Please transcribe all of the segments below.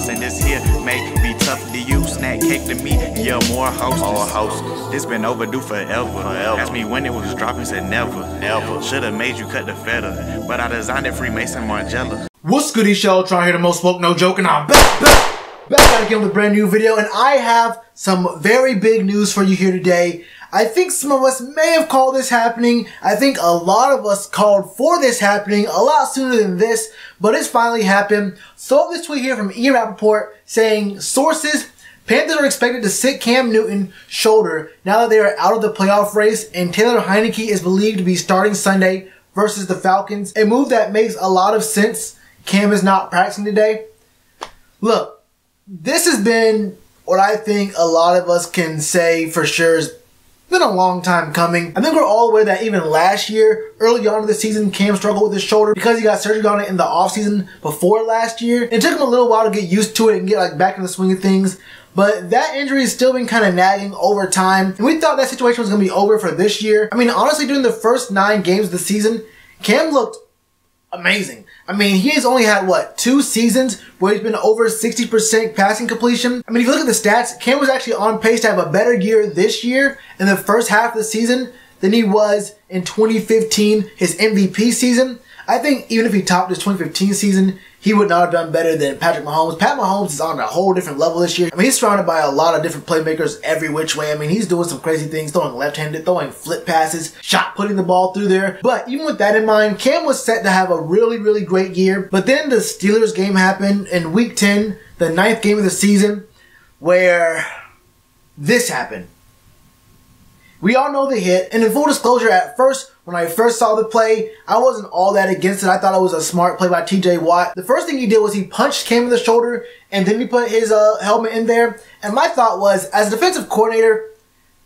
and this here may be tough to you. Snack cake to me, yeah, more hostess. This been overdue forever. Asked me when it was dropping, said never. Should've made you cut the feta, but I designed it Freemason Margiela. What's goody, Shellitronnn here, the most spoke, no joke, and I'm back again with a brand new video, and I have some very big news for you here today. I think some of us may have called this happening. I think a lot of us called for this happening a lot sooner than this, but it's finally happened. So this tweet here from Ian Rappaport saying, sources, Panthers are expected to sit Cam Newton's shoulder now that they are out of the playoff race, and Taylor Heinicke is believed to be starting Sunday versus the Falcons. A move that makes a lot of sense. Cam is not practicing today. Look, this has been what I think a lot of us can say for sure has been a long time coming. I think we're all aware that even last year, early on in the season, Cam struggled with his shoulder because he got surgery on it in the offseason before last year. It took him a little while to get used to it and get back in the swing of things. But that injury has still been kind of nagging over time. And we thought that situation was going to be over for this year. I mean, honestly, during the first 9 games of the season, Cam looked amazing. I mean, he has only had, 2 seasons where he's been over 60% passing completion. I mean, if you look at the stats, Cam was actually on pace to have a better year this year in the first half of the season than he was in 2015, his MVP season. I think even if he topped his 2015 season, he would not have done better than Patrick Mahomes. Pat Mahomes is on a whole different level this year. I mean, he's surrounded by a lot of different playmakers every which way. I mean, he's doing some crazy things, throwing left-handed, throwing flip passes, putting the ball through there. But even with that in mind, Cam was set to have a really, really great year. But then the Steelers game happened in Week 10, the 9th game of the season, where this happened. We all know the hit, and in full disclosure, at first, when I first saw the play, I wasn't all that against it. I thought it was a smart play by TJ Watt. The first thing he did was he punched Cam in the shoulder, and then he put his helmet in there. And my thought was, as a defensive coordinator,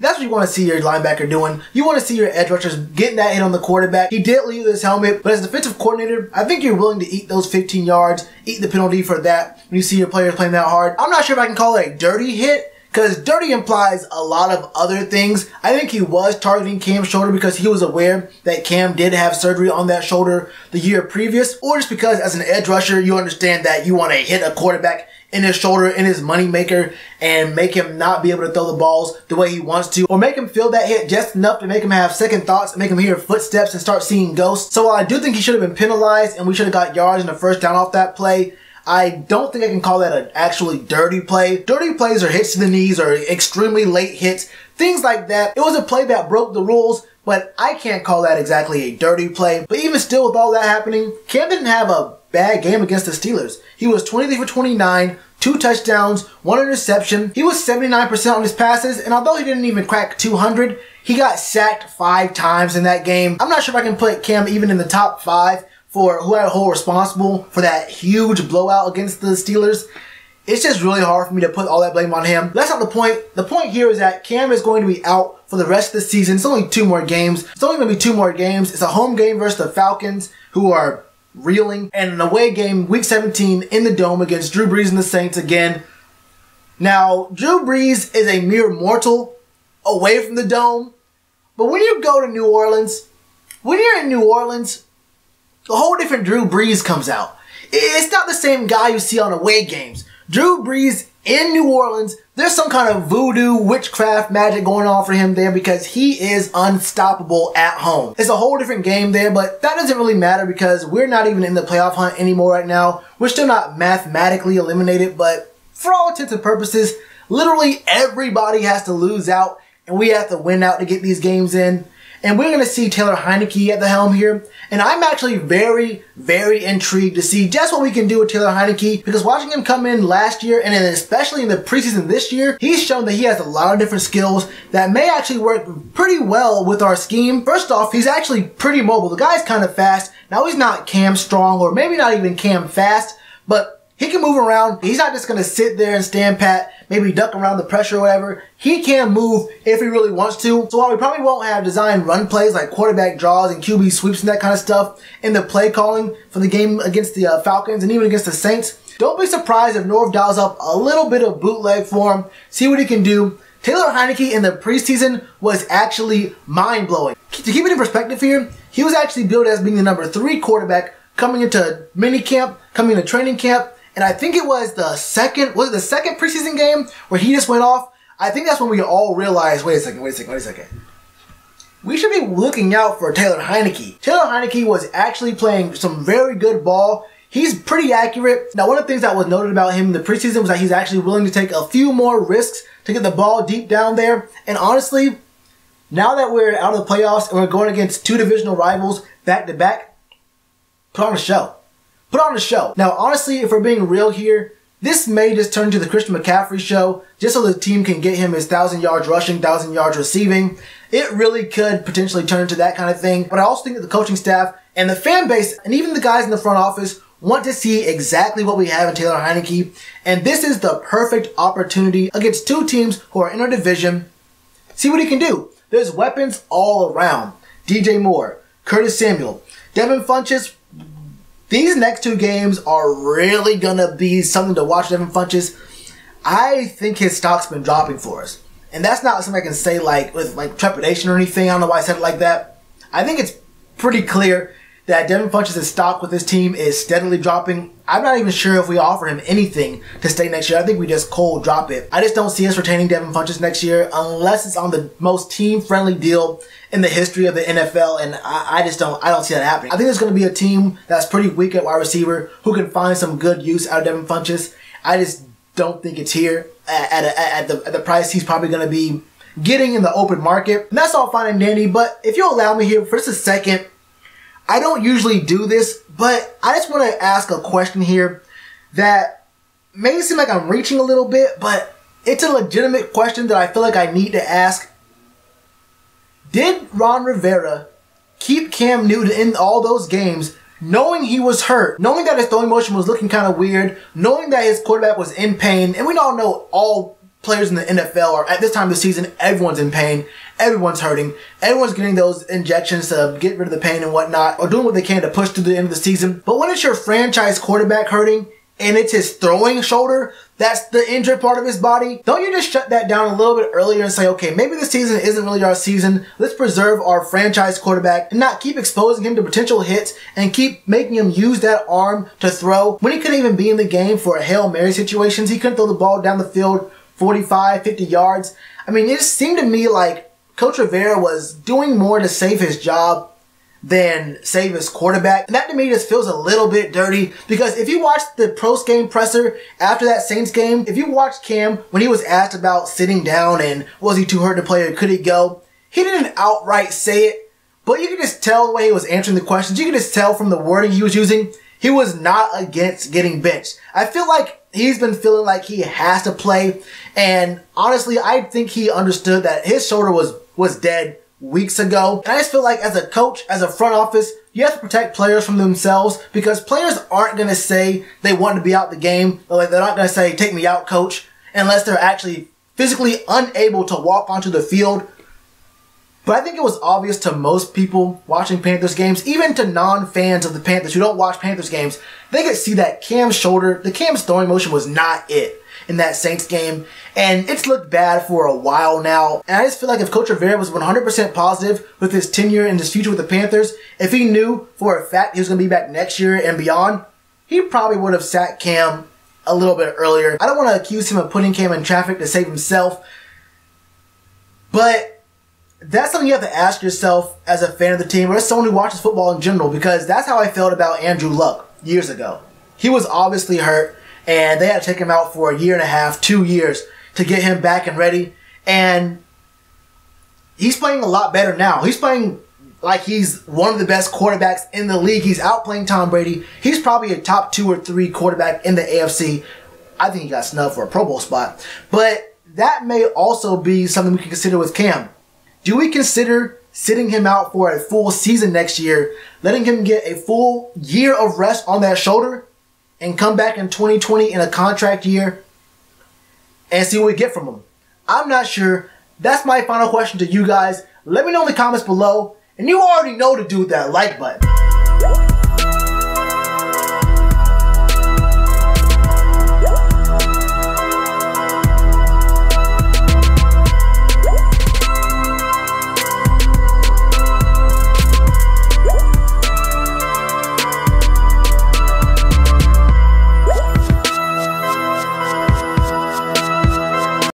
that's what you want to see your linebacker doing. You want to see your edge rushers getting that hit on the quarterback. He did leave his helmet, but as a defensive coordinator, I think you're willing to eat those 15 yards, eat the penalty for that when you see your players playing that hard. I'm not sure if I can call it a dirty hit, because dirty implies a lot of other things. I think he was targeting Cam's shoulder because he was aware that Cam did have surgery on that shoulder the year previous, or just because as an edge rusher, you understand that you want to hit a quarterback in his shoulder, in his moneymaker, and make him not be able to throw the balls the way he wants to, or make him feel that hit just enough to make him have second thoughts, make him hear footsteps and start seeing ghosts. So while I do think he should have been penalized and we should have got yards in the first down off that play, I don't think I can call that an actually dirty play. Dirty plays are hits to the knees or extremely late hits, things like that. It was a play that broke the rules, but I can't call that exactly a dirty play. But even still, with all that happening, Cam didn't have a bad game against the Steelers. He was 23 for 29, 2 touchdowns, 1 interception. He was 79% on his passes, and although he didn't even crack 200, he got sacked 5 times in that game. I'm not sure if I can put Cam even in the top 5 for who had a whole responsible for that huge blowout against the Steelers. It's just really hard for me to put all that blame on him. That's not the point. The point here is that Cam is going to be out for the rest of the season. It's only 2 more games. It's only going to be 2 more games. It's a home game versus the Falcons, who are reeling, and an away game, Week 17, in the Dome against Drew Brees and the Saints again. Now, Drew Brees is a mere mortal away from the Dome, but when you go to New Orleans, when you're in New Orleans, a whole different Drew Brees comes out. It's not the same guy you see on away games. Drew Brees in New Orleans, there's some kind of voodoo, witchcraft, magic going on for him there because he is unstoppable at home. It's a whole different game there, but that doesn't really matter because we're not even in the playoff hunt anymore right now. We're still not mathematically eliminated, but for all intents and purposes, literally everybody has to lose out and we have to win out to get these games in. And we're going to see Taylor Heinicke at the helm here. And I'm actually very, very intrigued to see just what we can do with Taylor Heinicke, because watching him come in last year and then especially in the preseason this year, he's shown that he has a lot of different skills that may actually work pretty well with our scheme. First off, he's actually pretty mobile. The guy's kind of fast. Now he's not Cam strong or maybe not even Cam fast, but he can move around. He's not just going to sit there and stand pat, maybe duck around the pressure or whatever. He can move if he really wants to. So while we probably won't have designed run plays like quarterback draws and QB sweeps and that kind of stuff in the play calling for the game against the Falcons and even against the Saints, don't be surprised if Norv dials up a little bit of bootleg for him, see what he can do. Taylor Heinicke in the preseason was actually mind-blowing. To keep it in perspective here, he was actually billed as being the number 3 quarterback coming into minicamp, coming into training camp, And I think it was the second preseason game where he just went off? I think that's when we all realized, wait a second. We should be looking out for Taylor Heinicke. Taylor Heinicke was actually playing some very good ball. He's pretty accurate. Now, one of the things that was noted about him in the preseason was that he's actually willing to take a few more risks to get the ball deep down there. And honestly, now that we're out of the playoffs and we're going against two divisional rivals back-to-back, put on a show. Put on a show. Now, honestly, if we're being real here, this may just turn into the Christian McCaffrey show, just so the team can get him his 1,000 yards rushing, 1,000 yards receiving. It really could potentially turn into that kind of thing. But I also think that the coaching staff and the fan base, and even the guys in the front office, want to see exactly what we have in Taylor Heinicke. And this is the perfect opportunity against two teams who are in our division. See what he can do. There's weapons all around. DJ Moore, Curtis Samuel, Devin Funchess. These next two games are really going to be something to watch. Devin Funchess, I think his stock's been dropping for us. And that's not something I can say with trepidation or anything. I don't know why I said it like that. I think it's pretty clear that Devin Funchess' stock with this team is steadily dropping. I'm not even sure if we offer him anything to stay next year. I think we just cold drop it. I just don't see us retaining Devin Funchess next year unless it's on the most team-friendly deal in the history of the NFL, and I don't see that happening. I think there's going to be a team that's pretty weak at wide receiver who can find some good use out of Devin Funchess. I just don't think it's here at the price he's probably going to be getting in the open market. And that's all fine and dandy, but if you'll allow me here for just a second, I don't usually do this, but I just want to ask a question here that may seem like I'm reaching a little bit, but it's a legitimate question that I feel like I need to ask. Did Ron Rivera keep Cam Newton in all those games knowing he was hurt, knowing that his throwing motion was looking kind of weird, knowing that his quarterback was in pain? And we all know all players in the NFL are, at this time of the season, everyone's in pain, everyone's hurting, everyone's getting those injections to get rid of the pain and whatnot, or doing what they can to push through the end of the season. But when it's your franchise quarterback hurting, and it's his throwing shoulder that's the injured part of his body, don't you just shut that down a little bit earlier and say, okay, maybe this season isn't really our season. Let's preserve our franchise quarterback and not keep exposing him to potential hits and keep making him use that arm to throw when he couldn't even be in the game for a Hail Mary situations. He couldn't throw the ball down the field 45, 50 yards. I mean, it just seemed to me like Coach Rivera was doing more to save his job than save his quarterback. And that to me just feels a little bit dirty, because if you watch the post-game presser after that Saints game, if you watch Cam when he was asked about sitting down and was he too hurt to play or could he go, he didn't outright say it, but you could just tell the way he was answering the questions. You could just tell from the wording he was using, he was not against getting benched. I feel like he's been feeling like he has to play, and honestly, I think he understood that his shoulder was dead weeks ago. And I just feel like as a coach, as a front office, you have to protect players from themselves, because players aren't going to say they want to be out the game. Like, they're not going to say, take me out, coach, unless they're actually physically unable to walk onto the field. But I think it was obvious to most people watching Panthers games, even to non-fans of the Panthers who don't watch Panthers games, they could see that Cam's throwing motion was not it in that Saints game. And it's looked bad for a while now. And I just feel like if Coach Rivera was 100% positive with his tenure and his future with the Panthers, if he knew for a fact he was going to be back next year and beyond, he probably would have sat Cam a little bit earlier. I don't want to accuse him of putting Cam in traffic to save himself, but that's something you have to ask yourself as a fan of the team, or as someone who watches football in general, because that's how I felt about Andrew Luck years ago. He was obviously hurt, and they had to take him out for a year and a half, 2 years, to get him back and ready. And he's playing a lot better now. He's playing like he's one of the best quarterbacks in the league. He's outplaying Tom Brady. He's probably a top 2 or 3 quarterback in the AFC. I think he got snubbed for a Pro Bowl spot. But that may also be something we can consider with Cam. Do we consider sitting him out for a full season next year, letting him get a full year of rest on that shoulder, and come back in 2020 in a contract year and see what we get from him? I'm not sure. That's my final question to you guys. Let me know in the comments below. And you already know to do that like button.